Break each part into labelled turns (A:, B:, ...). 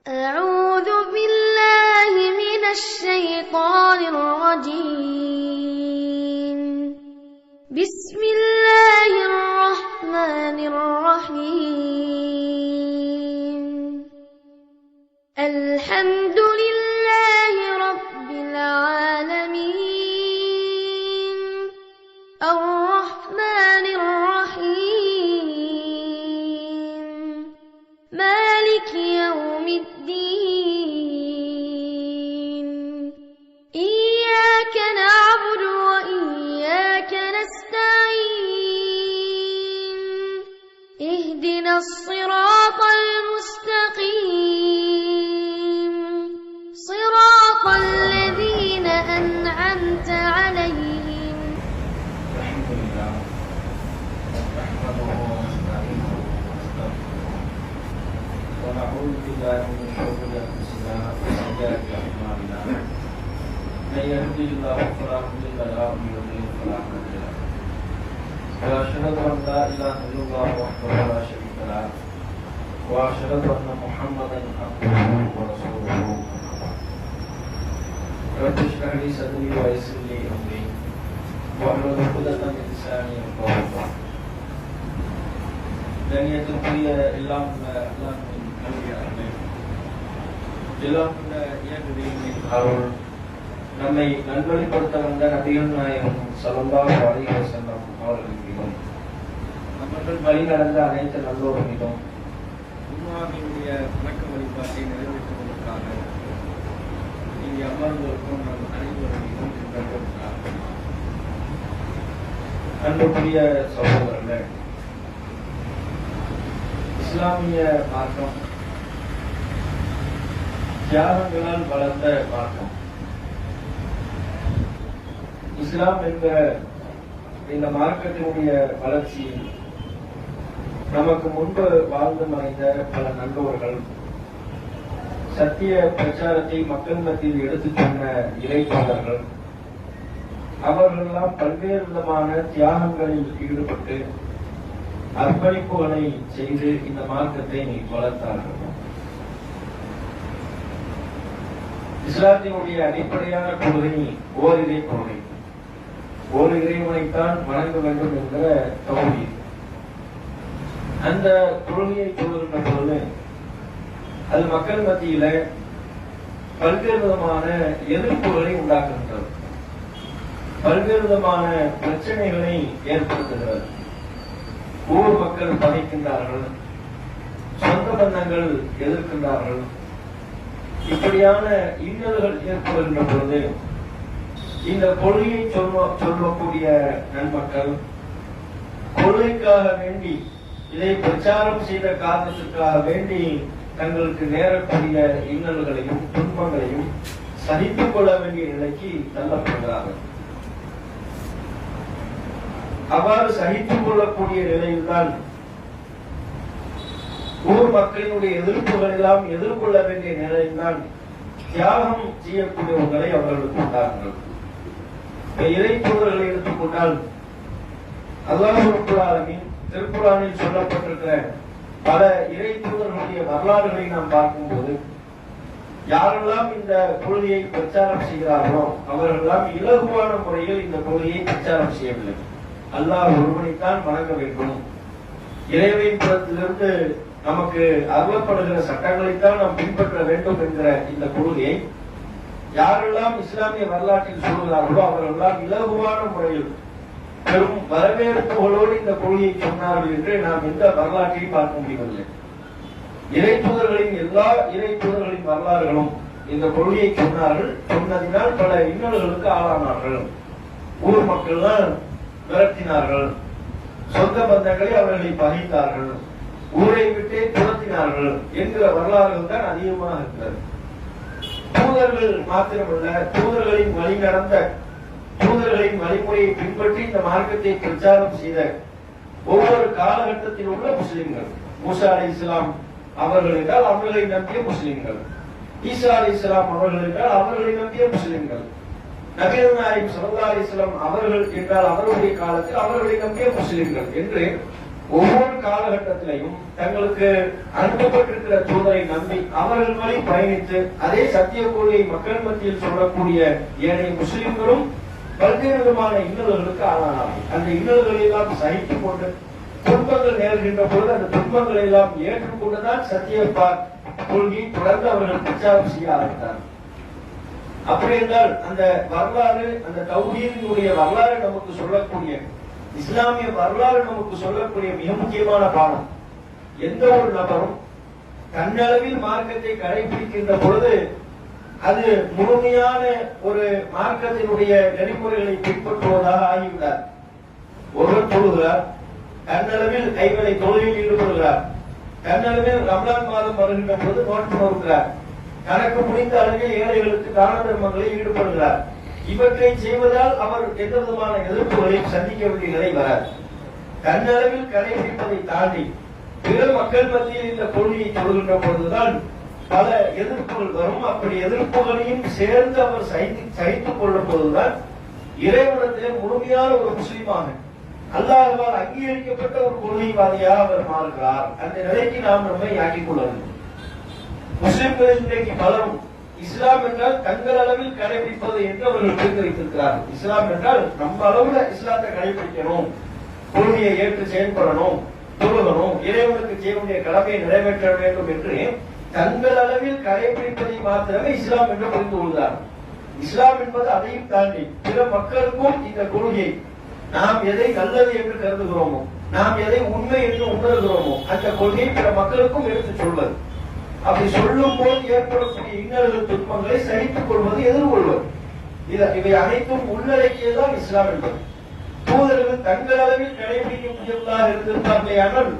A: أعوذ بالله من الشيطان الرجيم. بسم الله الرحمن الرحيم. الحمد لله رب العالمين. الرحمن الرحيم. مالك يوم الدين. إياك نعبد وإياك نستعين. اهدنا الصراط المستقيم. صراط الذين أنعمت عليهم.
B: الحمد لله نحمده ونستعينه ونستغفره ونعوذ بالله من شرور انفسنا وسيئات اعمالنا من يهده الله فلا مضل له ومن يضلل فلا هادي له واشهد ان لا اله الا الله وحده لا شريك له واشهد ان محمدا عبده ورسوله رب اشرح لي صدري ويسر لي امري واحلل عقدة من لساني يفقهوا قولي. கண்ணியத்திற்குரிய எல்லாம் அருள் நம்மை நல்வழிப்படுத்த வந்த நபிகள் நாயகம் ஸல்லல்லாஹு அலைஹி வஸல்லம் அவர்கள் மீதும் அவர்கள் வழி நடந்த அனைத்து நல்லோர் மீதும் உம்மாவினுடைய வணக்க வழிபாட்டை நிறைவேற்றுவதற்காக இங்கே அமர்ந்திருக்கும் நம் அனைவரும் மீதும் நன்றி. அன்புக்குரிய சகோதரர்களே, இஸ்லாமிய மார்க்கம் தியாகங்களால் வளர்ந்த மார்க்கம். இஸ்லாம் என்கிற இந்த மார்க்கத்தினுடைய வளர்ச்சி நமக்கு முன்பு வாழ்ந்து மறைந்த பல நல்லோர்கள், சத்திய பிரச்சாரத்தை மக்கள் மத்தியில் எடுத்துச் சொன்ன இறைத்தோழர்கள், அவர்களெல்லாம் பல்வேறு விதமான தியாகங்களில் ஈடுபட்டு அர்ப்பணிப்புகளை செய்து இந்த மார்க்கத்தை வளர்த்தார்கள். இஸ்லாத்தினுடைய அடிப்படையான கொள்கை ஓரிரை கொள்கை. ஒரு இறைவனைத்தான் வணங்க வேண்டும் என்கிற தௌஹீத். அந்த கொள்கையை சொல்லுகின்ற பொழுது அது மக்கள் மத்தியில பல்வேறு விதமான எதிர்ப்புகளை உண்டாக்குகின்றது, பல்வேறு விதமான பிரச்சனைகளை ஏற்படுத்துகிறது. ஊர் மக்கள் பகைக்கின்றார்கள், சொந்த பந்தங்கள் எதிர்க்கின்றார்கள். இப்படியான இன்னல்கள் ஏற்படுகின்ற பொழுது இந்த கொள்கையை சொல்லக்கூடிய நன்மக்கள் கொள்கைக்காக வேண்டி, இதை பிரச்சாரம் செய்த காரணத்திற்காக வேண்டி தங்களுக்கு நேரக்கூடிய இன்னல்களையும் துன்பங்களையும் சகித்துக் கொள்ள வேண்டிய நிலைக்கு தள்ளப்படுகிறார்கள். அவ்வாறு சகித்துக் கொள்ளக்கூடிய நிலையில்தான் ஊர் மக்களினுடைய எதிர்ப்புகள் எல்லாம் எதிர்கொள்ள வேண்டிய நிலையில்தான் தியாகம் செய்யக்கூடியவர்களை அவர்களுக்கு உண்டார்கள். இறைத்தூதர்களை எடுத்துக்கொண்டால் அல்லாஹ் ரப்பல் ஆலமீன் திருக்குர்ஆனில் சொல்லப்பட்டிருக்கிற பல இறைத்தூதர்களுடைய வரலாறுகளை நாம் பார்க்கும்போது யாரெல்லாம் இந்த கொள்கையை பிரச்சாரம் செய்கிறார்களோ அவர்களெல்லாம் இலகுவான முறையில் இந்த கொள்கையை பிரச்சாரம் செய்யவில்லை. அல்லாஹ் ஒருவனைத்தான் வணங்க வேண்டும், இறைவனின் புறத்திலிருந்து நமக்கு அருளப்படுகிற சட்டங்களைத்தான் நாம் பின்பற்ற வேண்டும் என்கிற இந்த கொள்கையை யாரெல்லாம் இஸ்லாமிய வரலாற்றில் சொல்கிறார்களோ அவர்களெல்லாம் இலகுவான முறையில் பெரும் வரவேற்புகளோடு இந்த கொள்கையை சொன்னார்கள் என்று நாம் எந்த வரலாற்றையும் பார்க்க முடியவில்லை. இறைத்தூதர்களின் எல்லா இறைத்தூதர்களின் வரலாறுகளும் இந்த கொள்கையை சொன்னார்கள். சொன்னதினால் பல இன்னல்களுக்கு ஆளானார்கள். ஊர் மக்கள் தான் விரட்டினார்கள், சொந்த பந்தங்களை அவர்களை பகைத்தார்கள், ஊரை விட்டே துரத்தினார்கள் என்கிற வரலாறுகள் தான் அதிகமாக இருக்கிறது. தூதர்கள் மாத்திரமல்ல, தூதர்களின் வழி நடந்த தூதர்களின் வழிமுறையை பின்பற்றி இந்த மார்க்கத்தை பிரச்சாரம் செய்த ஒவ்வொரு காலகட்டத்தில் உள்ள முஸ்லிம்கள், மூசா அலைஹிஸ்ஸலாம் அவர்கள் என்றால் அவர்களை நம்பிய முஸ்லிம்கள், ஈசா அலைஹிஸ்ஸலாம் அவர்கள் என்றால் அவர்களை நம்பிய முஸ்லிம்கள், நபிகள் நாயகம் ஸல்லல்லாஹு அலைஹி வஸல்லம் அவர்கள் என்றால் அவருடைய காலத்தில் அவர்களை நம்பிய முஸ்லிம்கள் என்று ஒவ்வொரு காலகட்டத்திலையும் தங்களுக்கு அனுப்பப்பட்டிருக்கிற தூதரை நம்பி அவர்கள் வழி பயணித்து அதே சத்திய கொள்கையை மக்கள் மத்தியில் சொல்லக்கூடிய ஏனைய முஸ்லிம்களும் பல்வேறு விதமான இன்னல்களுக்கு ஆளானார்கள். அந்த இன்னல்களை எல்லாம் சகித்துக் கொண்டு துன்பங்கள் நேர்கின்ற பொழுது அந்த துன்பங்களை எல்லாம் ஏற்றுக்கொண்டுதான் சத்திய கொள்கையை தொடர்ந்து அவர்கள் பிரச்சாரம் செய்ய ஆரம்பித்தார்கள். அப்படி என்றால் அந்த வரலாறு, அந்த தௌஹீதினுடைய வரலாறு நமக்கு சொல்லக்கூடிய, இஸ்லாமிய வரலாறு நமக்கு சொல்லக்கூடிய மிக முக்கியமான பாடம், எந்த ஒரு நபரும் தன்னளவில் மார்க்கத்தை கடைபிடிக்கின்ற பொழுது அது முழுமையான ஒரு மார்க்கத்தினுடைய நெறிமுறைகளை பின்பற்றுவதாக ஆகிவிட்டார். ஒருவர் தொழுகிறார், தன்னளவில் ஐவரை தொழுகையில் ஈடுபடுகிறார், தன்னளவில் ரமலான் மாதம் வருகின்ற பொழுது நோன்பு நோக்கிறார், தனக்கு முடிந்த அளவில் ஏழைகளுக்கு தான தர்மங்களில் ஈடுபடுகிறார். இவற்றை செய்வதால் அவர் எந்த விதமான எதிர்ப்புகளையும் சந்திக்க வேண்டிய நிலை வராது. தன்னளவில் கடைபிடிப்பதை தாண்டி பிற மக்கள் மத்தியில் இந்த கொள்கையை சொல்கின்ற பொழுதுதான் பல எதிர்ப்புகள் வரும். அப்படி எதிர்ப்புகளையும் சேர்ந்து அவர் சகித்துக் கொள்ளும் போதுதான் இறைவனத்திலே முழுமையான ஒரு முஸ்லீமாக, அல்லாஹ்வால் அங்கீகரிக்கப்பட்ட ஒரு கொள்கைவாதியாக அவர் மாறுகிறார். அந்த நிலைக்கு நாம் நம்மை ஆக்கிக் கொள்ள வேண்டும். முஸ்லிம்களில் இன்றைக்கு பலரும் இஸ்லாம் என்றால் தங்கள் அளவில் கடைபிடிப்பது என்று அவர்கள் புரிந்து வைத்திருக்கிறார்கள். இஸ்லாம் என்றால் நம்ம அளவுல இஸ்லாத்தை கடைபிடிக்கணும், கொள்கையை ஏற்று செயல்படணும், தொழுகணும், இறைவனுக்கு செய்ய வேண்டிய கடமையை நிறைவேற்ற வேண்டும் என்று தங்கள் அளவில் கடைபிடிப்பதை மாத்திரமே இஸ்லாம் என்று புரிந்து கொள்கிறார்கள். இஸ்லாம் என்பது அதையும் தாண்டி பிற மக்களுக்கும் இந்த கொள்கை, நாம் எதை நல்லது என்று கருதுகிறோமோ, நாம் எதை உண்மை என்று உணர்கிறோமோ அந்த கொள்கையை பிற மக்களுக்கும் எடுத்து சொல்வது. அப்படி சொல்லும் போது ஏற்படக்கூடிய இன்னல்கள் துன்பங்களை சகித்துக் கொள்வது, எதிர்கொள்வது, இவை அனைத்தும் உள்ளடக்கியதுதான் இஸ்லாம் என்பது. தூதர்கள் தங்கள் அளவில் கடைபிடிக்கக்கூடியவர்களாக இருந்திருப்பார்களேயானால்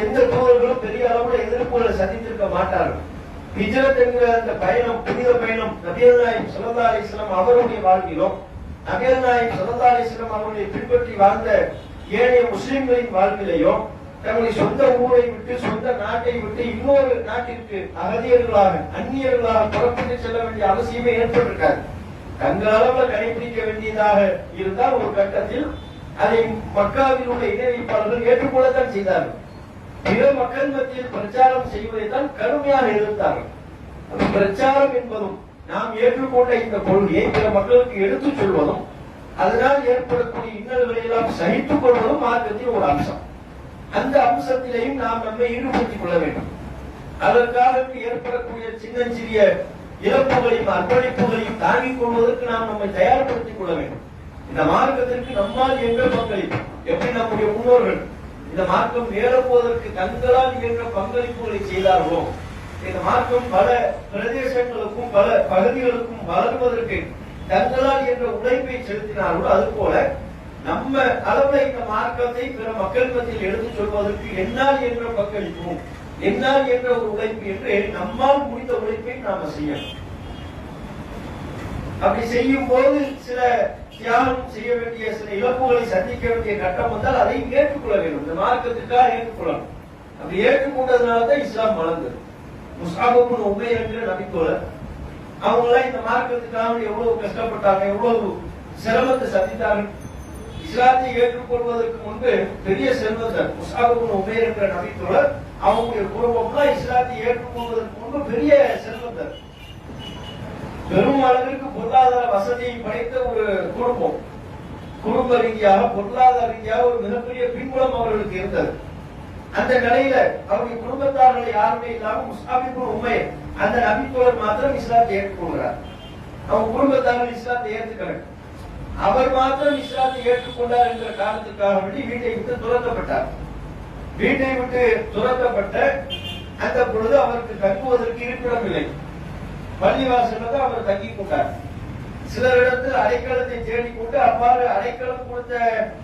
B: எந்த தூதர்களும் பெரிய அளவில் எதிர்ப்புகளை சந்தித்திருக்க மாட்டார்கள். ஹிஜ்ரத் என்கிற அந்த பயணம், புனித பயணம், நபிகள் நாயகம் ஸல்லல்லாஹு அலைஹி வஸல்லம் அவருடைய வாழ்க்கையிலும் நபிகள் நாயகம் ஸல்லல்லாஹு அலைஹி வஸல்லம் அவர்களை பின்பற்றி வாழ்ந்த ஏனைய முஸ்லிம்களின் வாழ்க்கையிலையும் தங்களுடைய சொந்த ஊரை விட்டு, சொந்த நாட்டை விட்டு இன்னொரு நாட்டிற்கு அகதியர்களாக, அந்நியர்களாக புறப்பட்டு செல்ல வேண்டிய அவசியமே ஏற்பட்டிருக்காது. தங்கள் அளவில் கடைபிடிக்க வேண்டியதாக இருந்தால் ஒரு கட்டத்தில் அதை மக்காவில் உள்ள இணை வைப்பாளர்கள் ஏற்றுக்கொள்ளத்தான் செய்தார்கள். பிற மக்கள் மத்தியில் பிரச்சாரம் செய்வதைத்தான் கடுமையாக எதிர்த்தார்கள். பிரச்சாரம் என்பதும் நாம் ஏற்றுக்கொண்ட இந்த கொள்கையை பிற மக்களுக்கு எடுத்துச் சொல்வதும் அதனால் ஏற்படக்கூடிய இன்னல்களை எல்லாம் சகித்துக் கொள்வதும் மார்க்கத்தின் ஒரு அம்சம். அந்த அம்சத்திலேயும் நாம் நம்மை ஈடுபடுத்திக் கொள்ள வேண்டும். அதற்காக ஏற்படக்கூடிய சின்னஞ்சிறிய இழப்புகளையும் அர்ப்பணிப்புகளையும் தாங்கிக் கொள்வதற்கு நாம் நம்மை தயார்படுத்திக் கொள்ள வேண்டும். இந்த மார்க்கத்திற்கு நம்மால் என்ற பங்களிப்பு, எப்படி நம்முடைய முன்னோர்கள் இந்த மார்க்கம் ஏறப்போவதற்கு தங்களால் என்ற பங்களிப்புகளை செய்தார்களோ, இந்த மார்க்கம் பல பிரதேசங்களுக்கும் பல பகுதிகளுக்கும் வளர்வதற்கு தங்களால் என்ற உழைப்பை செலுத்தினார்களோ, அது போல நம்ம அளவுல இந்த மார்க்கத்தை பிற மக்கள் மத்தியில் எடுத்துச் சொல்வதற்கு என்னால் என்ற பங்களிப்பும், என்னால் என்ற ஒரு உழைப்பு என்று நம்மால் முடிந்த உழைப்பை நாம செய்யணும். அப்படி செய்யும் போது சில தியாகம் செய்ய வேண்டிய, சில இழப்புகளை சந்திக்க வேண்டிய கட்டம் வந்தால் அதை ஏற்றுக்கொள்ள வேண்டும். இந்த மார்க்கத்திற்காக ஏற்றுக்கொள்ளணும். அப்படி ஏற்றுக்கொண்டதுனாலதான் இஸ்லாம் வளர்ந்தது. முஸ்அப் இப்னு உமைர் என்கிற நபித்தோழர், அவங்களாம் இந்த மார்க்கத்துக்காக எவ்வளவு கஷ்டப்பட்டாங்க, எவ்வளவு சிரமத்தை சந்தித்தார்கள். இஸ்லாத்தை ஏற்றுக்கொள்வதற்கு முன்பு பெரிய செல்வந்தர் முஸ்அப் இப்னு உமைர் என்ற நபித்தோழர், அவங்களுடைய குடும்பம்லாம் இஸ்லாத்தை ஏற்றுக்கொள்வதற்கு முன்பு பெரிய செல்வந்தர், பெரும் அளவிற்கு பொருளாதார வசதியை படைத்த ஒரு குடும்பம். குடும்ப ரீதியாக, பொருளாதார ரீதியாக ஒரு மிகப்பெரிய பின்புலம் அவர்களுக்கு இருந்தது. அந்த நிலையில அவருடைய குடும்பத்தார்கள் யாருமே இல்லாம முஸ்அப் இப்னு உமைர் அந்த நபித்தோழர் மாத்திரம் இஸ்லாத்தை ஏற்றுக்கொள்கிறார். அவங்க குடும்பத்தார்கள் இஸ்லாத்தை ஏற்றுக்கல, அவர் மாத்திரம் இஸ்லாத்தை ஏற்றுக்கொண்டார் என்ற காரணத்துக்காக வேண்டி வீட்டை விட்டு துரத்தப்பட்டார். வீட்டை விட்டு துரத்தப்பட்ட அந்த பொழுது அவருக்கு தங்குவதற்கு இருப்பிடம் இல்லை. பள்ளிவாசல தான் அவர் தங்கிக் கொண்டார். சிலரிடத்தில் அடைக்கலத்தை தேடிக்கொண்டு அவ்வாறு அடைக்கலம் கொடுத்த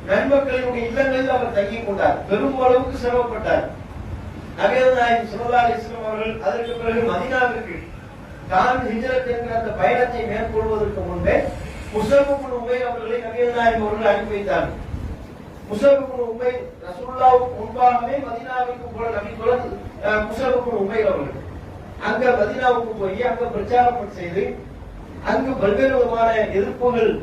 B: நன்மக்களினுடைய இல்லங்களில் அவர் தங்கிக் கொண்டார். பெரும் அளவுக்கு சிரமப்பட்டார். நபிகள் நாயகம் ஸல்லல்லாஹு அலைஹி வஸல்லம் அவர்கள் அதற்கு பிறகு மதீனாவிற்கு தான் ஹிஜ்ரத் என்கிற அந்த பயணத்தை மேற்கொள்வதற்கு முன்பே முஸ்அப் இப்னு உமைர் அவர்களை நபிகள் நாயகம் அவர்கள் அனுப்பி வைத்தார்கள். முஸ்அப் இப்னு உமைர் ரசூலுல்லாஹ்வுக்கு முன்பாகவே மதீனாவுக்கு போன நபித்தோழர் முஸ்அப் இப்னு உமைர் அவர்கள் அங்க மதீனாவுக்கு போய் அங்க பிரச்சாரம் செய்து அங்கு பல்வேறு விதமான எதிர்ப்புகள்,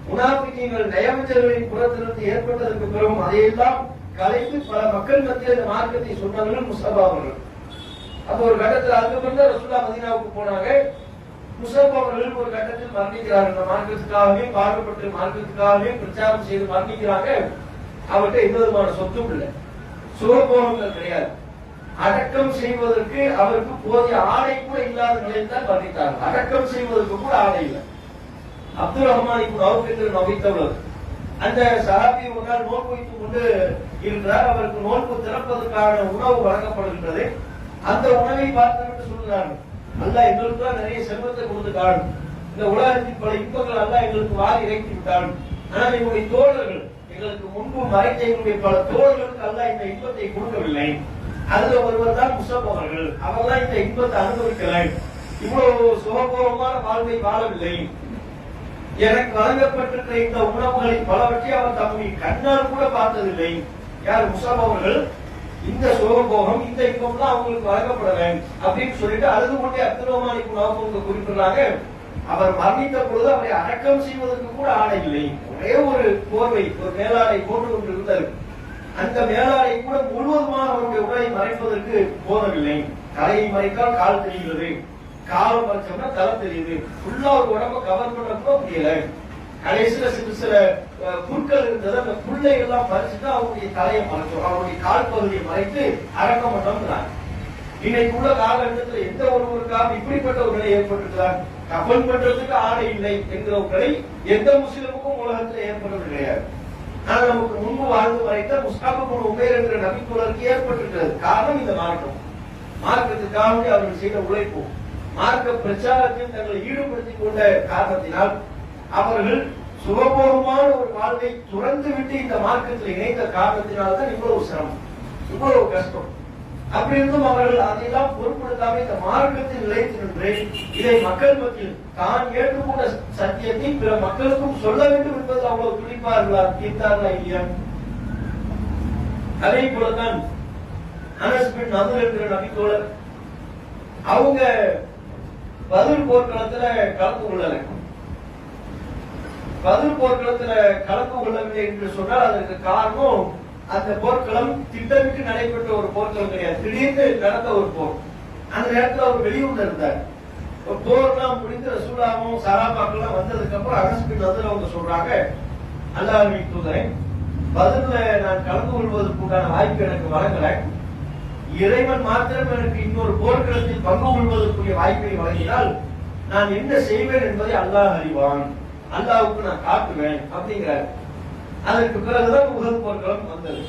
B: முனாஃபிகீன்கள், நயவஞ்சர்களின் புறத்திலிருந்து ஏற்பட்டதற்கு பிறகும் அதையெல்லாம் கலைத்து பல மக்கள் மத்தியில் இந்த மார்க்கத்தை சொன்னவர்கள் முஸ்தபா அவர்கள். அப்ப ஒரு கட்டத்தில் அதுக்கப்புறம் தான் ரசூலுல்லாஹ் மதீனாவுக்கு போனாங்க. முஸ்தபா அவர்கள் ஒரு கட்டத்தில் மரணிக்கிறார்கள். இந்த மார்க்கத்துக்காகவே பாடுபட்டு மார்க்கத்துக்காகவே பிரச்சாரம் செய்து மரணிக்கிறாங்க. அவர்கிட்ட எந்த விதமான சொத்தும் இல்லை, சுகபோகங்கள் கிடையாது. அடக்கம் செய்வதற்கு அவருக்கு போதிய ஆடை கூட இல்லாத நிலையில் தான் மரணித்தார்கள். அடக்கம் செய்வதற்கு கூட ஆடை இல்லை. அப்துல் ரஹ்மான் இப்னு அவுஃப் என்று நபித்தவர் அந்த சஹாபி ஒரு நாள் நோன்பு வைத்துக் கொண்டு இருக்கிறார். அவருக்கு நோன்பு திறப்பதற்கான உணவு வழங்கப்படுகின்றது. அந்த உணவை பார்த்துவிட்டு சொல்கிறார்கள், அல்லாஹ் எங்களுக்கு தான் நிறைய செல்வத்தை கொடுத்துட்டான், இந்த உலகத்தில் பல இன்பங்கள் அல்லாஹ் எங்களுக்கு வாரி இறைத்து விட்டான். ஆனால் எங்களுடைய தோழர்கள், எங்களுக்கு முன்பு மறைத்த எங்களுடைய பல தோழர்களுக்கு அல்லாஹ் இந்த இன்பத்தை கொடுக்கவில்லை. அதுல ஒருவர் தான் முஸ்தபா அவர்கள். அவர்தான் இந்த இன்பத்தை அனுபவிக்கல, இவ்வளவு சுகபோகமான வாழ்வை வாழவில்லை. எனக்கு வழங்கப்பட்டிருக்கிற இந்த உணவுகளில் பலவற்றை அவர் தம்முடைய கண்ணால் கூட பார்த்ததில்லை. யார்? முஸ்தபா அவர்கள். இந்த சுகபோகம், இந்த இன்பம் தான் அவங்களுக்கு வழங்கப்படல அப்படின்னு சொல்லிட்டு அழுது கொண்டே அப்துல் ரஹ்மான் இப்னு அவுஃப் குறிப்பிடுறாங்க. அவர் மரணித்த பொழுது அவரை அடக்கம் செய்வதற்கு கூட ஆடை இல்லை. ஒரே ஒரு போர்வை, ஒரு மேலாடை போட்டு கொண்டு இருந்தார். அந்த மேலாடை கூட முழுவதுமாக அவருடைய உடலை மறைப்பதற்கு போதவில்லை. தலையை மறைத்தால் கால் தெரிகிறது, காலம் மறைச்சோம்னா தலை தெரியுது. ஃபுல்லா ஒரு உடம்ப கவர் பண்ண கூட முடியல. கடைசியில சில புற்கள் இருந்தது, அந்த புல்லை எல்லாம் பறிச்சுட்டு அவருடைய தலையை மறைச்சோம், அவருடைய கால் பகுதியை மறைத்து அடக்கம் பண்ணோம். இன்னைக்கு உள்ள காலகட்டத்தில் எந்த ஒருவருக்காக இப்படிப்பட்ட ஒரு நிலை ஏற்பட்டிருக்கிறார்? கபன் பண்றதுக்கு ஆடை இல்லை என்கிற ஒரு நிலை எந்த முஸ்லிமுக்கும் உலகத்தில் ஏற்படுவது கிடையாது. ஆனால் நமக்கு முன்பு வாழ்ந்து மறைத்த முஸ்அப் இப்னு உமைர் என்கிற நபித்தோழருக்கு ஏற்பட்டிருக்கிறது. காரணம் இந்த மார்க்கம். மார்க்கத்துக்காக அவர்கள் செய்த உழைப்பு, மார்க்க பிரச்சாரத்தில் தங்களை ஈடுபடுத்திக் கொண்ட காரணத்தினால் அவர்கள் சுகபோகமான ஒரு வாழ்வை துறந்து விட்டு இந்த மார்க்கத்தில் இணைந்த காரணத்தினால்தான் இவ்வளவு சிரமம், இவ்வளவு கஷ்டம். அப்படி இருந்தும் அவர்கள் அதையெல்லாம் பொருட்படுத்தாம இந்த மார்க்கத்தில் நிலைத்து நின்று இதை மக்கள் மத்தியில் தான் ஏற்றுக்கொண்ட சத்தியத்தை பிற மக்களுக்கும் சொல்ல வேண்டும் என்பது அவ்வளவு துடிப்பார்களா, தீர்த்தார்களா இல்லையா? அதே போலதான் அனஸ் பின் நதுர் என்கிற நபித்தோழர், அவங்க பத்ர் போர்க்களத்துல கலந்து கொள்ளல. பத்ர் போர்க்களத்துல கலந்து கொள்ளவில்லை என்று சொன்னால் அதற்கு காரணம், அந்த போர்க்களம் திட்டமிட்டு நடைபெற்ற ஒரு போர்க்களம் கிடையாது, திடீர்னு நடந்த ஒரு போர். அந்த நேரத்தில் அவர் வெளியூர்ல இருந்தார். போர்லாம் முடிந்து ரசூலுல்லாஹும் சஹாபாக்கள் வந்ததுக்கு அப்புறம் அனஸ் பின் நதுர் அவங்க சொல்றாங்க, அல்லாஹ்வின் தூதரே, பத்ர்ல நான் கலந்து கொள்வதற்கு உண்டான வாய்ப்பு எனக்கு வழங்கல. இறைவன் மாத்திரம் எனக்கு இன்னொரு போர்க்களத்தில் பங்கு கொள்வதற்குரிய வாய்ப்பை வழங்கினால் நான் என்ன செய்வேன் என்பதை அல்லாஹ் அறிவான், அல்லாஹ்வுக்கு நான் காட்டுவேன் அப்படிங்கிறார். அதற்கு பிறகுதான் உஹது போர்க்களம் வந்தது.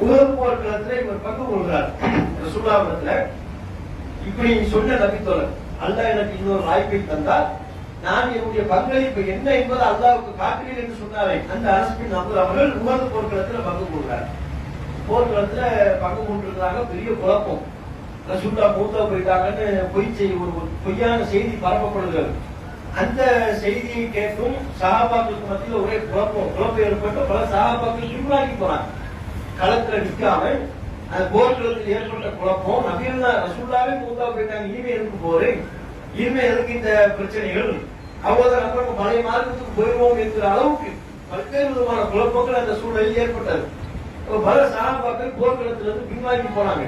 B: உஹது போர்க்களத்தில் இவர் பங்கு கொள்கிறார். ரசூலுல்லாஹ்விடத்துல இப்படி சொன்ன நபித்தோழர், அல்லாஹ் எனக்கு இன்னொரு வாய்ப்பை தந்தால் நான் என்னுடைய பங்களிப்பு என்ன என்பதை அல்லாஹ்வுக்கு காட்டுவேன் என்று சொன்னாரே, அந்த அனஸ் பின் நதுர் அவர்கள் உஹது போர்க்களத்தில் பங்கு கொள்கிறார். போர்க்களத்துல பங்கு கொண்டிருக்கிறாங்க. பெரிய குழப்பம். ரசூலுல்லாஹ் மூத்தா போயிட்டாங்கன்னு ஒரு பொய்யான செய்தி பரப்பப்படுகிறது. அந்த செய்தியை கேட்கும் சஹாபாக்களுக்கு மத்தியில் ஒரே குழப்பம் ஏற்பட்டு பல சஹாபாக்கள் பின்வாங்கி போனாங்க. களத்துல நிற்காம அந்த போர்க்களத்தில் ஏற்பட்ட குழப்பம், ரசூலுல்லாஹ்வே மூத்தா போயிட்டாங்க, இனிமே எதுக்கு போரு, இனிமே எதுக்கு இந்த பிரச்சனைகள், அவ்வளவுதான் நம்ம பழைய மார்க்கத்துக்கு போயிடுவோம் என்கிற அளவுக்கு பல்வேறு விதமான குழப்பங்கள் அந்த சூழலில் ஏற்பட்டது. பல சஹாபாக்கள் போர்க்களத்திலிருந்து பின்வாங்கி போனாங்க.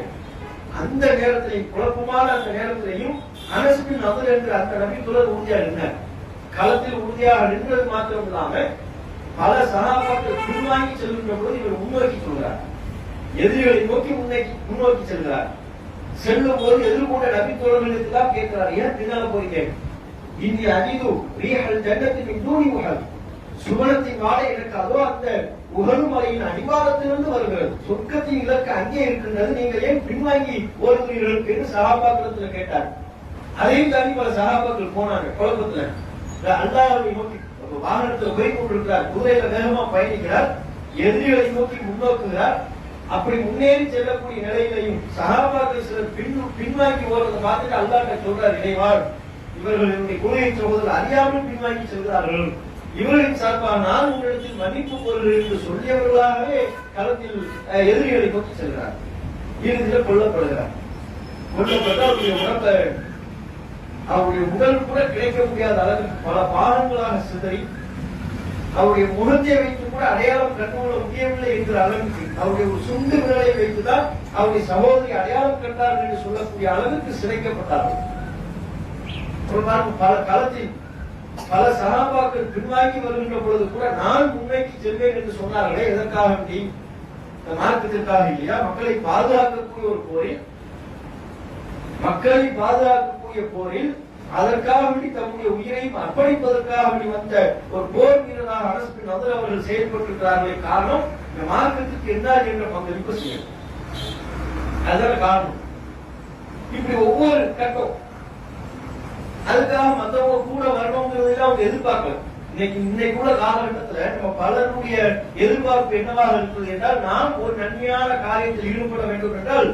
B: அந்த நேரத்திலையும், குழப்பமான அந்த நேரத்திலையும் அனஸ் பின் நதுர் என்ற அந்த நபித்தோழர் உறுதியாக நின்றார். களத்தில் உறுதியாக நின்றது மாத்திரம் இல்லாம பல சஹாபாக்கள் பின்வாங்கி செல்கின்ற போது இவர் முன்னோக்கி சொல்கிறார், எதிரிகளை நோக்கி முன்னோக்கி செல்கிறார். செல்லும் போது எதிர்கொண்ட நபித்தோழர்களுக்கு தான் கேட்கிறார், ஏன் பின்னால போறீங்க? இனி அஜிது ரீஹல் ஜன்னத்தின் தூணி உஹது, சுவனத்தின் வாடை எனக்கு அதோ அந்த உஹது மலையின் அடிவாரத்திலிருந்து வருகிறது, சொர்க்கத்தின் இலக்கு அங்கே இருக்கின்றது, நீங்கள் ஏன் பின்வாங்கி ஓடுகிறீர்கள் என்று சஹாபாக்களத்துல கேட்டார். அதையும் தாண்டி பல சஹாபாக்கள் போனாங்க குழப்பத்துல. அல்லாஹ்வை நோக்கி வாகனத்தில் போய் கொண்டிருக்கிறார், குதிரையில வேகமா பயணிக்கிறார், எதிரிகளை நோக்கி முன்னோக்குகிறார். அப்படி முன்னேறி செல்லக்கூடிய நிலையிலையும் சஹாபாக்கள் சிலர் பின்வாங்கி ஓடுறதை பார்த்துட்டு அல்லாஹ் சொல்றார், இறைவாள், இவர்கள் என்னுடைய கொள்கை சகோதரர் அறியாமல் பின்வாங்கி செல்கிறார்கள், இவர்களின் சார்பாக நான் உங்களிடத்தில் மன்னிப்பு கோருகிறேன் என்று சொல்லியவர்களாகவே களத்தில் எதிரிகளை நோக்கி செல்கிறார். இறுதியில் கொல்லப்படுகிறார். கொல்லப்பட்ட அவருடைய உடல் கூட கிடைக்க முடியாத அளவுக்கு பல பாகங்களாக சிதறி அவருடைய முகத்தை வைத்து கூட அடையாளம் கண்டுகொள்ள முடியவில்லை என்கிற அளவுக்கு அவருடைய ஒரு சுண்டு விரலை வைத்துதான் அவருடைய சகோதரி அடையாளம் கண்டார்கள் என்று சொல்லக்கூடிய அளவுக்கு சிதைக்கப்பட்டார்கள். பல களத்தில் பல சகாபாக்கள் பின்வாங்கி வருகின்ற பொழுது கூட நான் முன்னேற்றி செல்வேன் என்று சொன்னார்களே, எதற்காக வேண்டி? இந்த மார்க்கத்திற்காக இல்லையா? மக்களை பாதுகாக்கக்கூடிய ஒரு போரில், மக்களை பாதுகாக்கக்கூடிய போரில் அதற்காக வேண்டி தம்முடைய உயிரையும் அர்ப்பணிப்பதற்காக வேண்டி வந்த ஒரு போர் வீரராக அனஸ் பின் நதர் அவர்கள் செயல்பட்டிருக்கிறார்களே. காரணம், இந்த மார்க்கத்துக்கு என்ன என்ற பங்களிப்பு செய்யும். அதுதான் காரணம். இப்படி ஒவ்வொரு கட்டம் அதுக்காக மற்றவங்க கூட வரணுங்கிறதுல அவங்க எதிர்பார்க்கல. இன்னைக்கு உள்ள காலகட்டத்தில் நம்ம பலருடைய எதிர்பார்ப்பு என்னவாக இருக்கிறது என்றால், நாம் ஒரு நன்மையான காரியத்தில் ஈடுபட வேண்டும் என்றால்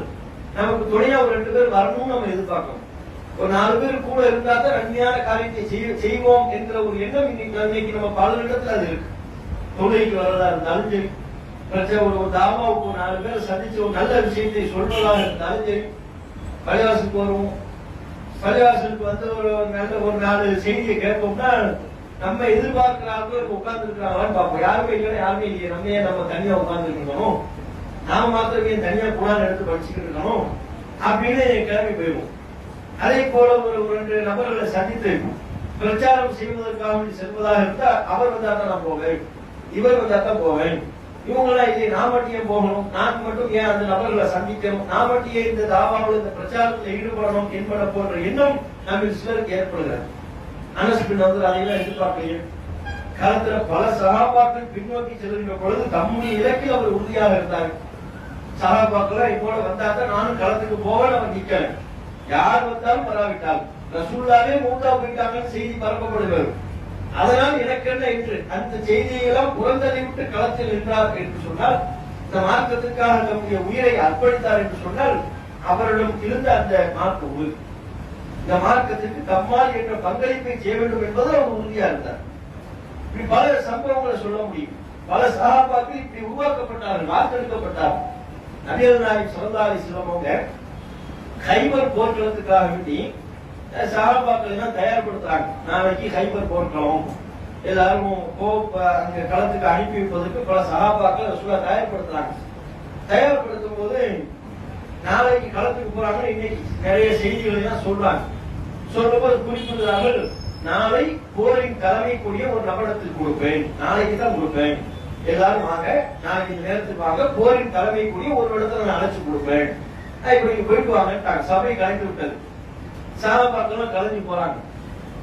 B: நமக்கு துணையா ஒரு 2 பேர் வரணும்னு நம்ம எதிர்பார்க்கணும். ஒரு 4 பேர் கூட இருந்தா தான் நன்மையான காரியத்தை செய்வோம் என்கிற ஒரு எண்ணம் இன்னைக்கு நம்ம பல இடத்துல அது இருக்கு. தொழிலுக்கு வர்றதா இருந்தாலும் சரி, ஒரு தாமாவுக்கு 4 பேர் சந்திச்சு ஒரு நல்ல விஷயத்தை சொல்றதாக இருந்தாலும் சரி, பள்ளிவாசலுக்கு வருவோம். பள்ளிவாசலுக்கு வந்து ஒரு நல்ல ஒரு 4 செய்தியை கேட்போம்னா நம்ம எதிர்பார்க்கிற ஆளுக்கு உட்கார்ந்து இருக்கிறாங்களான்னு பார்ப்போம். யாருமே இல்லைன்னா யாருமே இல்லையே, நம்ம தனியா உட்கார்ந்து இருக்கணும், நாம மாத்திரமே தனியா குரான் எடுத்து படிச்சுக்கிட்டு இருக்கணும் அப்படின்னு கிளம்பி போயிடுவோம். அதே போல ஒரு 2 நபர்களை சந்தித்து பிரச்சாரம் செய்வதற்காக செல்வதாக இருந்தா, அவர் வந்தா தான் நான் போவேன், இவர் வந்தா தான் போவேன், இவங்கெல்லாம் இல்லை நான் மட்டும் ஏன் போகணும், நான் மட்டும் ஏன் அந்த நபர்களை சந்திக்கணும், நான் மட்டும் ஏன் இந்த தாவாவில் இந்த பிரச்சாரத்தில் ஈடுபடணும் என்பன போன்ற எண்ணம் நம்ம சிலருக்கு ஏற்படுகிறது. அனஸ் பின் நதர் அதையெல்லாம் எதிர்பார்க்கலையே. காலத்துல பல சகாபாக்கள் பின்னோக்கி செல்கின்ற பொழுது தம்முடைய இலக்கில் அவர் உறுதியாக இருந்தார். சகாபாக்கள் இப்போல வந்தா தான் நானும் களத்துக்கு போவேன், அவர் நிக்கிறேன், யார் வந்தாலும் வராவிட்டால் ரசூலுல்லாஹே மூத்தா போயிட்டாங்கன்னு செய்தி பரப்பப்படுகிறது. அதனால் எனக்கு என்ன என்று அந்த செய்தியெல்லாம் புறந்தள்ளி விட்டு களத்தில் நின்றார் என்று சொன்னால், இந்த மார்க்கத்திற்காக தம்முடைய உயிரை அர்ப்பணித்தார் என்று சொன்னால், அவரிடம் இருந்த அந்த மார்க்க உறுதி, இந்த மார்க்கத்திற்கு தம்மால் என்ற பங்களிப்பை செய்ய வேண்டும் என்பது அவர் உறுதியா இருந்தார். இப்படி பல சம்பவங்களை சொல்ல முடியும். பல சஹாபாக்கள் இப்படி உருவாக்கப்பட்டார்கள், வார்த்தெடுக்கப்பட்டார்கள். நபிகள் நாயகம் ஸல்லல்லாஹு அலைஹி வஸல்லம் அவங்க கைபர் போர்க்களத்துக்காக வேண்டி சஹாபாக்கள் எல்லாம் தயார்படுத்துறாங்க. நாளைக்கு கைபர் போர்க்களம், எல்லாரும் அங்க களத்துக்கு அனுப்பி வைப்பதற்கு பல சஹாபாக்கள் ரசூலுல்லாஹ் தயார்படுத்துறாங்க. தயார்படுத்தும் போது நாளைக்கு களத்துக்கு போறாங்க, இன்னைக்கு நிறைய செய்திகளை எல்லாம் சொல்றாங்க. சொல்லும்போது குறிப்பிடுறார்கள், நாளை போரின் தலைமை கூடிய ஒரு நபரிடத்தில் கொடுப்பேன், நாளைக்கு தான் கொடுப்பேன், எல்லாரும் வாங்க, நாளைக்கு இந்த நேரத்துக்கு வாங்க, போரின் தலைமை கூடிய ஒரு இடத்துல நான் அழைச்சு கொடுப்பேன், இப்ப நீங்க போயிட்டு வாங்க. சபை கலைந்து விட்டது. சஹாபாக்கள் கலைஞ்சு போறாங்க.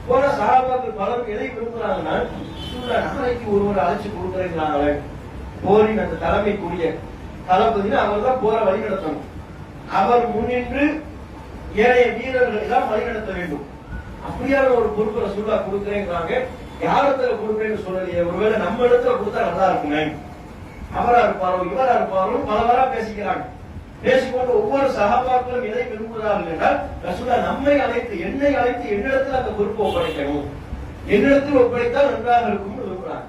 B: போன சஹாபாக்கள் பலரும் எதை விரும்புறாங்கன்னா, நாளைக்கு ஒருவர் அழைச்சு கொடுக்குறீங்களாங்களே, போரின் அந்த தலைமை கூடிய தளபதினு அவர் தான் போரை வழிநடத்தணும், அவர் முன்னின்று ஏழைய வீரர்கள் எல்லாம் வழிநடத்த வேண்டும். அப்படியான ஒரு பொறுப்பை ரசூலுல்லாஹ் கொடுக்குறேங்கிறாங்க. யாரிடத்துல கொடுக்குறேன்னு சொல்லலையே, ஒருவேளை நம்ம இடத்துல கொடுத்தா நல்லா இருக்குமே, அவரா இருப்பாரோ இவரா இருப்பாரோ பலவரா பேசிக்கிறாங்க. பேசிக்கொண்டு ஒவ்வொரு சஹாபாக்களும் எதை விரும்புகிறார்கள் என்றால், ரசூலுல்லாஹ் நம்மை அழைத்து என்னை அழைத்து என்னிடத்தில் அந்த பொறுப்பை ஒப்படைக்கணும், என்னிடத்தில் ஒப்படைத்தால் நன்றாக இருக்கும் விரும்புகிறாங்க.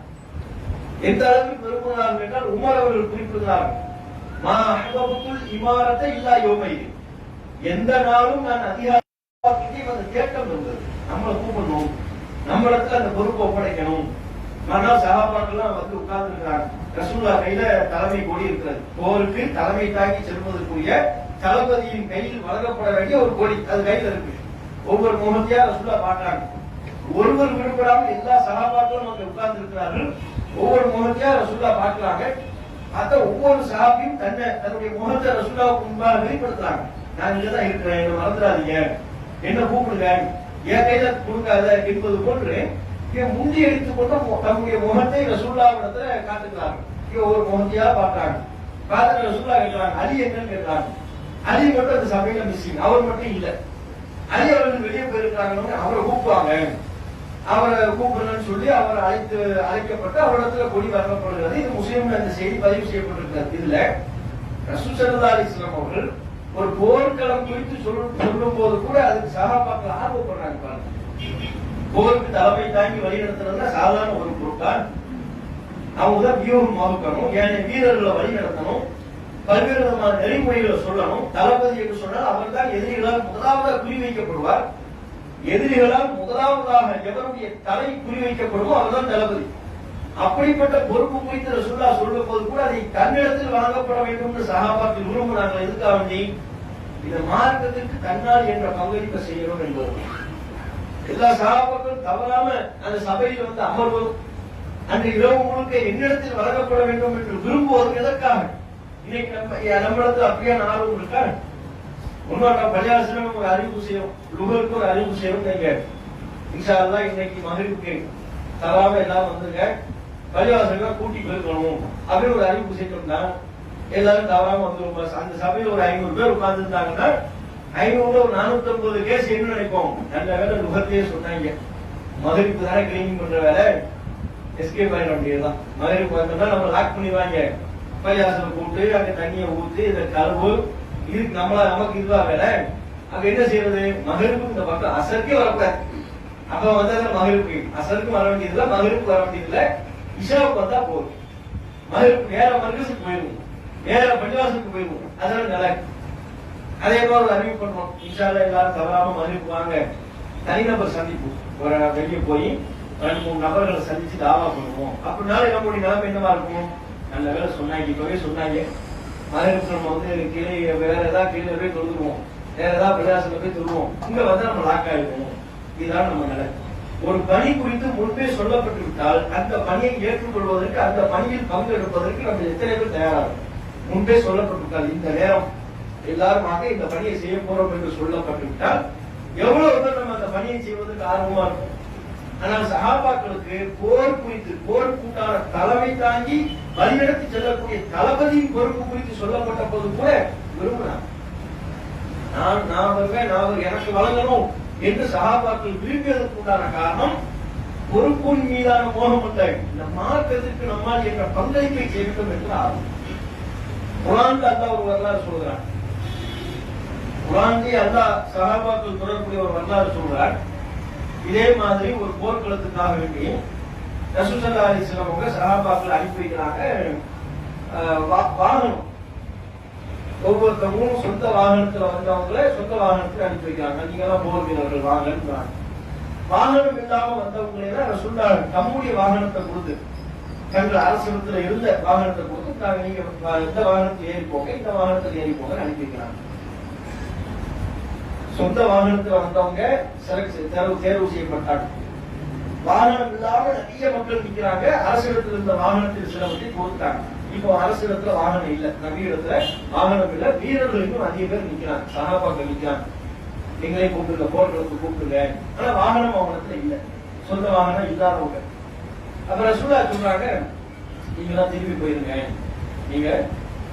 B: எந்த அளவுக்கு விரும்புகிறார்கள் என்றால், உமர் அவர்கள் குறிப்பிடுகிறார்கள், மா அஹ்பபுல் இமாரத்தை இல்லா யௌமைதி, எந்த நாளும் நான் அதிகாரத்தையும் அந்த தேட்டம் இருந்தது, நம்மளை கூப்பிடணும், நம்ம இடத்துல அந்த பொறுப்பை ஒப்படைக்கணும். ஆனால் சஹாபாக்கள்லாம் வந்து உட்கார்ந்து இருக்கிறாங்க. ரசூலுல்லாஹ் கையில தலைமை கொடி இருக்கிறது. போருக்கு தலைமை தாங்கி செல்வதற்குரிய தளபதியின் கையில் வழங்கப்பட வேண்டிய ஒரு கொடி அது கையில இருக்கு. ஒவ்வொரு முகத்தையா ரசூலுல்லாஹ் பாக்குறாங்க. ஒருவர் விடுபடாமல் எல்லா சஹாபாக்களும் அங்க உட்கார்ந்து இருக்கிறார்கள். ஒவ்வொரு முகத்தையா ரசூலுல்லாஹ் பாக்குறாங்க. அத ஒவ்வொரு சஹாபியும் தன்னுடைய முகத்தை ரசூலுல்லாஹ்வுக்கு முன்பாக வெளிப்படுத்துறாங்க. நான் இங்கதான் இருக்கிறேன், என்ன மறந்துடாதீங்க, என்ன கூப்பிடுங்க, என் கையில கொடுக்காத என்பது போன்று முந்தி அடித்துக் கொண்டு தம்முடைய முகத்தை ரசூலுல்லாஹ்விடத்துல காட்டுகிறார்கள். ஒரு முகத்தையா பாக்குறாங்க. பார்த்துட்டு ரசூலுல்லாஹ் கேட்கிறாங்க, அலி என்னன்னு கேட்கிறாங்க. அலி மட்டும் அந்த சபையில மிஸ்ஸிங், அவர் மட்டும் இல்ல. அலி அவர்கள் வெளியே போயிருக்கிறாங்க, அவரை கூப்பிடுவாங்க, அவரை கூப்பிடுறேன்னு சொல்லி அவர் அழைக்கப்பட்டு அவரிடத்துல கொடி வழங்கப்படுகிறது. இது முஸ்லிம்ல அந்த செய்தி பதிவு செய்யப்பட்டிருக்கிறது. இதுல ரசூல் ஸல்லல்லாஹு அலைஹி வஸல்லம் அவர்கள் ஒரு போர்க்களம் குறித்து சொல்லும் போது கூட அதுக்கு சஹாபாக்கள் ஆர்வப்படுறாங்க. பாருங்க, போருக்கு தலைமை தாங்கி வழிநடத்துறதுனா சாதாரண ஒரு பொருட்கள். அவங்கதான் வியூகம் வகுக்கணும், ஏனைய வீரர்களை வழிநடத்தணும், பல்வேறு விதமான நெறிமுறைகளை சொல்லணும். தளபதி என்று சொன்னால் அவர் தான் எதிரிகளால் முதலாவதாக குறிவைக்கப்படுவார். எதிரிகளால் முதலாவதாக எவருடைய தலை குறிவைக்கப்படுமோ அவர்தான் தளபதி. அப்படிப்பட்ட பொறுப்பு குறித்து ரசூலுல்லாஹ் சொல்லும் போது கூட அதை தன்னிடத்தில் வழங்கப்பட வேண்டும் என்று சஹாபாக்கள் விரும்பினார்கள். எதுக்காக வேண்டி? இந்த மார்க்கத்திற்கு தன்னால் என்ற பங்களிப்பை செய்யணும் என்பது. எல்லா சஹாபாக்களும் தவறாம அந்த சபையில் வந்து அமர்வதும் அன்று இரவு முழுக்க என்னிடத்தில் வழங்கப்பட வேண்டும் என்று விரும்புவது எதற்காக? இன்னைக்கு நம்மிடத்தில் அப்படியே நாளும் இருக்காரு. முன்னோட்ட பள்ளியாசிரம் ஒரு அறிவிப்பு செய்யும், லுகருக்கு ஒரு அறிவிப்பு செய்யும். நீங்க இன்ஷா அல்லாஹ் இன்னைக்கு மகரிப்புக்கு தவறாம எல்லாரும் வந்துருங்க, பள்ளிவாசல்கள் கூட்டி போயிருக்கணும் அப்படின்னு ஒரு அறிவிப்பு செய்யணும்னா எல்லாரும் தவறாம வந்துருவோம். அந்த சபையில் ஒரு 500 பேர் உட்கார்ந்து இருந்தாங்கன்னா 500 ஒரு 450 கேஸ் என்ன நினைப்போம்? நல்ல வேலை லுகத்தையே சொன்னாங்க, மகரிப்பு தானே கிளீனிங் பண்ற வேலை, எஸ்கேப் ஆயிட வேண்டியதுதான். மகரிப்பு வந்தோம்னா நம்ம லாக் பண்ணிடுவாங்க, பள்ளிவாசல் கூட்டு அங்க தண்ணியை ஊத்து இதை கழுவு, இதுக்கு நமக்கு இதுவா வேலை. அங்க என்ன செய்யறது? மகரிப்புக்கு இந்த பக்கம் அசருக்கே வரக்கூடாது. அப்ப வந்தா மகரிப்பு, அசருக்கு வர வேண்டியதுல மகரிப்பு வர வேண்டியதுல இஷாவுக்கு வந்தா போதும். மகரிப்பு நேர மர்கஸுக்கு போயிருவோம், நேர பள்ளிவாசலுக்கு போயிருவோம். அதனால நல்லா. அதே மாதிரி ஒரு அறிவு பண்ணுவோம், இன்ஷா அல்லாஹ் எல்லாரும் தவறாம மகரிப்பு வாங்க, தனிநபர் சந்திப்பு ஒரு வெளியே போய் 2-3 நபர்களை சந்திச்சு தாவா பண்ணுவோம். அப்படினால நம்முடைய நிலைமை என்னவா இருக்கும்? நல்ல வேலை சொன்னாங்க, இப்பவே சொன்னாங்க, மகரிப்பு நம்ம வந்து கீழே வேற ஏதாவது கீழே போய் தொழுதுவோம், வேற ஏதாவது பிரயாசத்துல போய் தொழுவோம், இங்க வந்து நம்ம லாக் ஆயிடுவோம். இதுதான் நம்ம நிலை. ஒரு பணி குறித்து முன்பே சொல்லப்பட்டு விட்டால் அந்த பணியை ஏற்றுக்கொள்வதற்கு, அந்த பணியில் பங்கெடுப்பதற்கு நம்ம எத்தனை பேர் தயாராகும்? முன்பே சொல்லப்பட்டு விட்டால் இந்த நேரம் எல்லாருமாக இந்த பணியை செய்ய போறோம் என்று சொல்லப்பட்டு விட்டால் எவ்வளவு பேர் நம்ம அந்த பணியை செய்வதற்கு ஆர்வமா இருக்கும். ஆனால் சஹாபாக்களுக்கு போர் குறித்து, போர் கூட்டான தலைமை தாங்கி வழிநடத்தி செல்லக்கூடிய தளபதியின் பொறுப்பு குறித்து சொல்லப்பட்ட போது கூட விரும்பினார். நான் வருவேன், எனக்கு வழங்கணும் என்று சஹாபாக்கள் விரும்பியதற்கு உண்டான காரணம் பொறுப்பின் மீதான மோகம் அல்ல, இந்த மார்க்கத்திற்கு நம்மால் என்ற பங்களிப்பை செய்ய வேண்டும் என்று ஆகும். குர்ஆன்ல அல்லாஹ் ஒரு வரலாறு சொல்கிறார். குர்ஆன்ல அல்லாஹ் சஹாபாக்கள் தொடர்புடைய ஒரு வரலாறு சொல்றார். இதே மாதிரி ஒரு போர்க்களத்துக்காக வேண்டி ரசூல் ஸல்லல்லாஹு அலைஹி வஸல்லம் அவங்க சஹாபாக்கள் அனுப்பி வைக்கிறாங்க. வாகனம் ஒவ்வொருத்தவங்களும் சொந்த வாகனத்துல வந்தவங்கள சொந்த வாகனத்துல அனுப்பி வைக்கிறாங்க. நீங்க எல்லாம் போர் வீரர்கள் வாங்கன்னு. வாகனம் இல்லாம வந்தவங்களே தான் ரசூலுல்லாஹ் தம்முடைய வாகனத்தை கொடுத்து, தங்கள் அரசிடத்துல இருந்த வாகனத்தை கொடுத்து, நீங்க இந்த வாகனத்தில் ஏறி போங்க, இந்த வாகனத்தில் ஏறி போங்க அனுப்பி வைக்கிறாங்க. சொந்த வாகனத்துல வந்தவங்க தேர்வு செய்யப்பட்டாங்க. வாகனம் இல்லாம நிறைய மக்கள் நிக்கிறாங்க. அரசிடத்தில் இருந்த வாகனத்தில் சிலவற்றை கொடுத்தாங்க. இப்போ அரசிடத்துல வாகனம் இல்ல, நபியிடத்துல வாகனம் இல்ல, வீரர்கள் இன்னும் அதிக பேர் நிக்கிறாங்க, சஹாபாக்கள் நிக்கிறாங்க. எங்களே கூப்பிட்டுருங்க, போர்களுக்கு கூப்பிட்டுங்க. ஆனா வாகனம் அவங்கத்துல இல்ல, சொந்த வாகனம் இல்லாதவங்க. அப்புறம் ரசூலுல்லாஹ் சொல்றாங்க, நீங்க எல்லாம் திரும்பி போயிருங்க, நீங்க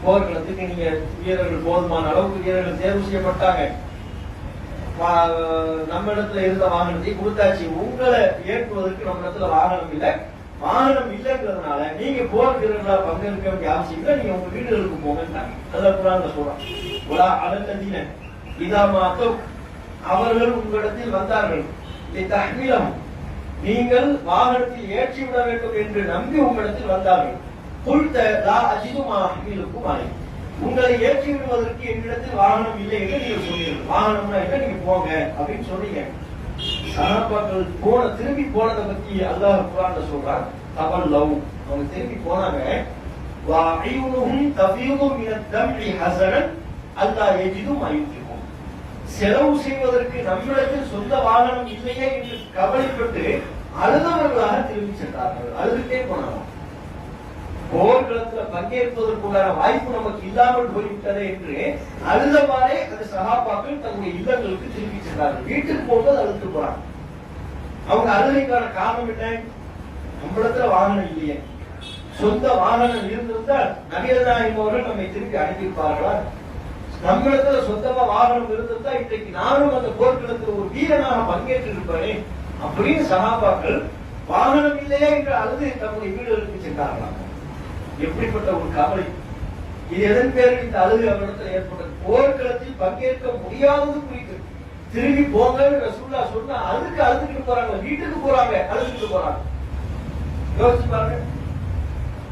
B: போர்க்களத்துக்கு நீங்க வீரர்கள் போதுமான அளவுக்கு வீரர்கள் தேர்வு செய்யப்பட்டாங்க, நம்ம இடத்துல இருந்த வாகனத்தை கொடுத்தாச்சு, உங்களை ஏற்றுவதற்கு நம்ம இடத்துல வாகனம் இல்ல, வாகனம் இல்லைங்கிறதுனால நீங்க போர் வீரர்களா பங்கேற்க வேண்டிய அவசியம் இல்லை, நீங்க உங்க வீடுகளுக்கு போங்கன்றாங்க. அதான் குர்ஆன்ல சொல்றாங்க. உலா அலல்லதீன இதா மாத்து, அவர்கள் உங்களிடத்தில் வந்தார்கள், லிதஹ்மிலஹும், நீங்கள் வாகனத்தில் ஏற்றி விட வேண்டும் என்று நம்பி உங்களிடத்தில் வந்தார்கள். குல்த லா அஜிது மா அஹ்மிலுக்கும் அலைஹி, உங்களை ஏற்றி விடுவதற்கு என்னிடத்தில் வாகனம் இல்லை என்று நீங்க சொன்னீர்கள். வாகனம்னா என்ன, நீங்க போங்க அப்படின்னு சொன்னீங்க. சஹாபாக்கள் திரும்பி போனதை பத்தி அல்லாஹ் குர்ஆன்ல சொல்றான். தவல்லவ், அவங்க திரும்பி போனாங்க. வா அய்யுனுஹும் தஃபீது மினத் தம்இ ஹஸனன் அல்லா யஜிது மா யுன்ஃபிகூன், செலவு செய்வதற்கு நம்மிடத்தில் சொந்த வாகனம் இல்லையே என்று கவலைப்பட்டு அழுதவர்களாக திரும்பி சென்றார்கள். அழுதுட்டே போனாங்க. போர்க்களத்துல பங்கேற்பதற்குண்டான வாய்ப்பு நமக்கு இல்லாமல் போய்விட்டதே என்று அழுதவாறே அந்த சஹாபாக்கள் தங்களுடைய இல்லங்களுக்கு திரும்பி சென்றார்கள். வீட்டுக்கு போகும்போது அழுத்து போறாங்க. அவங்க அழுகைக்கான காரணம் என்ன? நம்மிடத்துல வாகனம் இல்லையே. சொந்த வாகனம் இருந்திருந்தால் நபிகள் நாயகம் அவர்கள் நம்மை திரும்பி அனுப்பியிருப்பார்களா? நம்மிடத்துல சொந்தமா வாகனம் இருந்திருந்தா இன்றைக்கு நானும் அந்த போர்க்களத்தில் ஒரு வீரனாக பங்கேற்று இருப்பேனே அப்படின்னு சஹாபாக்கள் வாகனம் இல்லையே என்று அழுது தங்களுடைய வீடுகளுக்கு சென்றார்களாம். எப்படிப்பட்ட ஒரு கவலை! இது எதன் பேரில் இந்த அழுகை அவரிடத்தில் ஏற்பட்டது? போர்க்களத்தில் பங்கேற்க முடியாதது குறித்து திரும்பி போங்கன்னு ரசூலுல்லாஹ் சொன்னா அதுக்கு அழுதுகிட்டு போறாங்க, வீட்டுக்கு போறாங்க, அழுதுகிட்டு போறாங்க. யோசிச்சு பாருங்க.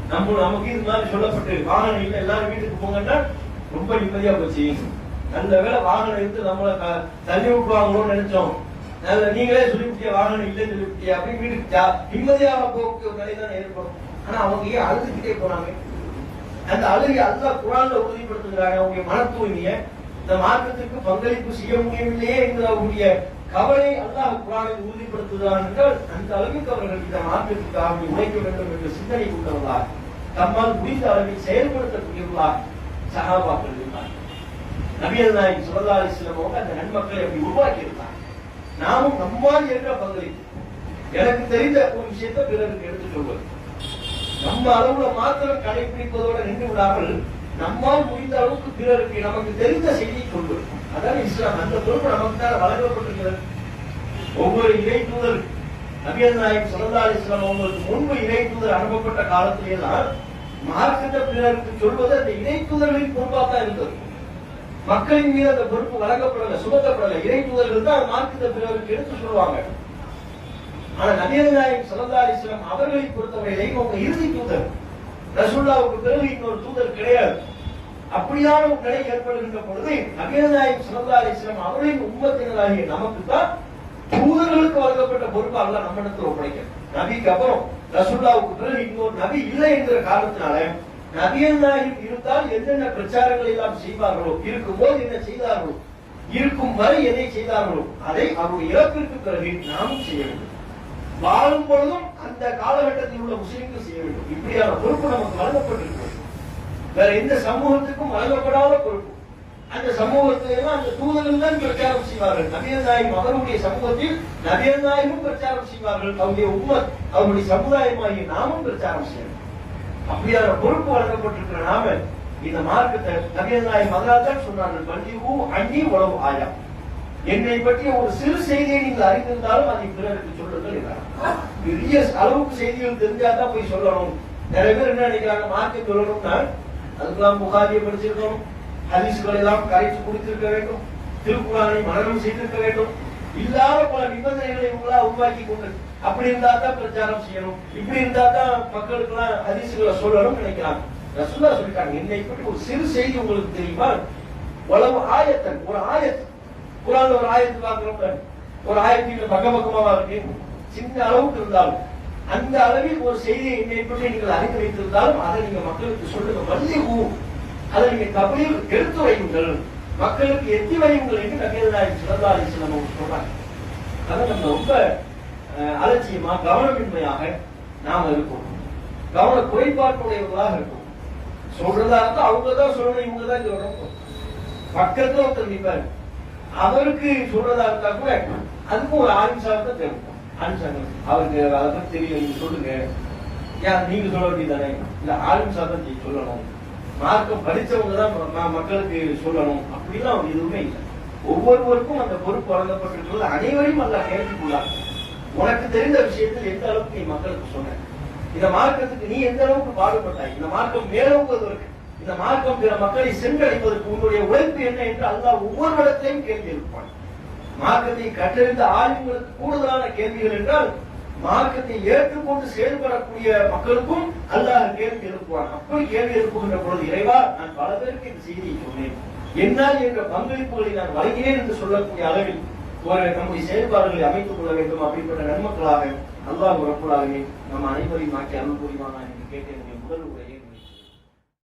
B: நமக்கு இது மாதிரி சொல்லப்பட்டு வாகனம் இல்லை எல்லாரும் வீட்டுக்கு போங்கன்னா ரொம்ப நிம்மதியா போச்சு. நல்ல வேலை வாகனம் இருந்து நம்மளை தள்ளி விட்டுவாங்களோன்னு நினைச்சோம். நீங்களே சொல்லிவிட்டிய வாகனம் இல்லைன்னு சொல்லிவிட்டிய அப்படின்னு வீட்டுக்கு நிம்மதியாக போக்கு ஒரு நிலைதான் ஏற்படும். ஆனா அவங்க ஏன் அழுதுகிட்டே போனாங்க? அந்த அழுகை அல்லாஹ் குர்ஆன்ல உறுதிப்படுத்துகிறாங்க. அவங்க மன தூய்மையை இந்த மார்க்கத்திற்கு பங்களிப்பு செய்ய முடியவில்லையே என்கிற அவருடைய கவலை அல்லாஹ் குர்ஆனில் உறுதிப்படுத்துகிறான் என்றால் அந்த அளவுக்கு அவர்கள் இந்த மார்க்கத்திற்காக உழைக்க வேண்டும் என்ற சிந்தனை கொண்டவர்களாக தம்மால் முடிந்த அளவில் செயல்படுத்தக்கூடியவர்களாக சஹாபாக்கள் இருந்தார். நபிகள் நாயகம் ஸல்லல்லாஹு அலைஹி வஸல்லம் அவங்க அந்த நன்மக்களை அப்படி உருவாக்கி இருந்தார். நாமும் நம்மால் என்ற பங்களிப்பு, எனக்கு தெரிந்த ஒரு விஷயத்தை பிறருக்கு எடுத்துச் சொல்வது, நம்ம அளவுல மாத்திரம் கடைபிடிப்பதோடு நின்று விடாமல் நம்மால் முடிந்த அளவுக்கு பிறருக்கு நமக்கு தெரிந்த செய்தியை சொல்வது. அதான் இஸ்லாம். அந்த பொறுப்பு நமக்கு தான் வழங்கப்பட்டிருக்கிறது. ஒவ்வொரு இறை தூதர் நபிகள் நாயகம் ஸல்லல்லாஹு அலைஹி வஸல்லம் அவங்களுக்கு முன்பு இறை தூதர் அனுப்பப்பட்ட காலத்திலேதான் மார்க்கத்தை பிறருக்கு சொல்வது அந்த இறை தூதர்களின் பொறுப்பாக இருந்தது. மக்களின் மீது அந்த பொறுப்பு வழங்கப்படல, சுமத்தப்படல. இறை தூதர்கள் தான் மார்க்கத்தை பிறருக்கு எடுத்து சொல்லுவாங்க. ஆனா நபிகள் நாயகம் ஸல்லல்லாஹு அலைஹி வஸல்லம் அவர்களை பொறுத்தவரையிலேயும் அவங்க இறுதி தூதர். ரசூலுல்லாஹ்வுக்கு பிறகு இன்னொரு தூதர் கிடையாது. அப்படியான ஒரு நிலை ஏற்படுகின்ற பொழுது நபிகள் நாயகம் ஸல்லல்லாஹு அலைஹி வஸல்லம் அவர்களின் உம்மத்தினராகிய நமக்கு தான் தூதர்களுக்கு வழங்கப்பட்ட பொறுப்பு அல்லாஹ் நம்மிடத்தில் ஒப்படைக்கிறது. நபிக்கு அப்புறம் ரசூலுல்லாஹ்வுக்கு பிறகு இன்னொரு நபி இல்லை என்கிற காரணத்தினால நபிகள் நாயகம் இருந்தால் என்னென்ன பிரச்சாரங்களை எல்லாம் செய்வார்களோ, இருக்கும்போது என்ன செய்தார்களோ, இருக்கும் வரை எதை செய்தார்களோ அதை அவருடைய இறப்பிற்கு பிறகு நாமும் செய்ய வேண்டும். வாழும் பொழுதும் அந்த காலகட்டத்தில் உள்ள முஸ்லிம்கள் செய்ய வேண்டும். இப்படியான பொறுப்பு நமக்கு வழங்கப்பட்டிருக்கிறது. வேற எந்த சமூகத்துக்கும் வழங்கப்படாத பொறுப்பு. அந்த சமூகத்திலாம் அந்த தூதர்கள் தான் பிரச்சாரம் செய்வார்கள். நபிகள் நாயகம் அவருடைய சமூகத்தில் நபிகள் நாயகம் பிரச்சாரம் செய்வார்கள். அவருடைய உம்மத், அவருடைய சமுதாயமாகிய நாமும் பிரச்சாரம் செய்யணும். அப்படியான பொறுப்பு வழங்கப்பட்டிருக்கிற நாம இந்த மார்க்கத்தை நபிகள் நாயகம் அதனால்தான் சொன்னார்கள், பல்லிஹு அன்னி வலவ் ஆயா, என்னை பற்றிய ஒரு சிறு செய்தியை நீங்கள் அறிந்திருந்தாலும் அதை பிறருக்கு சொல்லுங்கள் என்றார். பெரிய அளவுக்கு செய்திகள் தெரிஞ்சாதான் போய் சொல்லணும். நிறைய பேர் என்ன நினைக்கிறாங்க, மார்க்க சொல்லணும்னா அதுக்கெல்லாம் புகாரியை படிச்சிருக்கணும், ஹதீஸ்களை எல்லாம் கரைத்து குடித்திருக்க வேண்டும், திருக்குறானை மனனம் செய்திருக்க வேண்டும், இல்லாத பல நிபந்தனைகளை இவங்களா உருவாக்கி கொண்டு அப்படி இருந்தா தான் பிரச்சாரம் செய்யணும், இப்படி இருந்தா தான் மக்களுக்கு எல்லாம் ஹதீஸ்களை சொல்லணும் நினைக்கிறாங்க. ரசூலுல்லாஹ் சொல்லிட்டாங்க, என்னை பற்றி ஒரு சிறு செய்தி உங்களுக்கு தெரியுமா? வலவ் ஆயத்தன், ஒரு ஆயத், குர்ஆன்ல ஒரு ஆயத்து பார்க்கிறோம், ஒரு ஆயத்தின் பக்கமா இருக்கு, சின்ன அளவுக்கு இருந்தாலும் அந்த அளவில் ஒரு செய்தியை என்னை பற்றி நீங்கள் அறிந்து வைத்திருந்தாலும் அதை நீங்க மக்களுக்கு சொல்லுங்க. வல்லிஹு, அதை நீங்க கபலில் எடுத்து வையுங்கள், மக்களுக்கு எத்தி வையுங்கள் என்று நபிகள் நாயகம் ஸல்லல்லாஹு அலைஹி வஸல்லம் சொல்றாங்க. அதை நம்ம ரொம்ப அலட்சியமா கவனமின்மையாக நாம இருக்கோம், கவன குறைபாட்டுடையவர்களாக இருக்கும். சொல்றதா இருந்தா அவங்கதான் சொல்லணும், இவங்கதான் சொல்லணும். பக்கத்துல ஒருத்தர் நிற்பாரு, அவருக்கு சொல்றதா இருந்தா கூட அதுக்கும் ஒரு ஆலிம்சாக தான் தேவை. ஆலிம்சாங்க அவருக்கு அதை பத்தி தெரியல, நீங்க சொல்லுங்க, ஏன் நீங்க சொல்ல வேண்டியதானே, இல்ல ஆலிம்சா தான் சொல்லணும், மார்க்கம் படிச்சவங்க தான் மக்களுக்கு சொல்லணும், அப்படிலாம் எதுவுமே இல்லை. ஒவ்வொருவருக்கும் அந்த பொறுப்பு வழங்கப்பட்டிருக்கிறது. அனைவரையும் அல்ல கேட்டுக்கொள்ளாங்க. உனக்கு தெரிந்த விஷயத்தில் எந்த அளவுக்கு நீ மக்களுக்கு சொன்ன, இந்த மார்க்கத்துக்கு நீ எந்த அளவுக்கு பாடுபட்டாய், இந்த மார்க்கம் மேலோங்குவதற்கு, இந்த மார்க்கம் பிற மக்களை சென்றடைப்பதற்கு உன்னுடைய உழைப்பு என்ன என்று அல்லாஹ் ஒவ்வொரு இடத்தையும் கேள்வி எழுப்பான். மார்க்கத்தை கற்றறிந்த ஆளுங்களுக்கு கூடுதலான கேள்விகள் என்றால் மார்க்கத்தை ஏற்றுக்கொண்டு செயல்படக்கூடிய மக்களுக்கும் அல்லாஹ் கேள்வி எழுப்புவான். அப்படி கேள்வி எழுப்புகின்ற பொழுது, இறைவா நான் பல பேருக்கு இந்த செய்தியை சொன்னேன், என்னால் என்ற பங்களிப்புகளை நான் வழங்கினேன் என்று சொல்லக்கூடிய அளவில் ஒரு நம்முடைய செயல்பாடுகளை அமைத்துக் கொள்ள வேண்டும். அப்படிப்பட்ட நன்மக்களாக அல்லாஹ் ரப்புல் ஆலமீன் நம் அனைவரையும் ஆக்கி அருள் புரிவானாக என்று கேட்டு முதல் உரை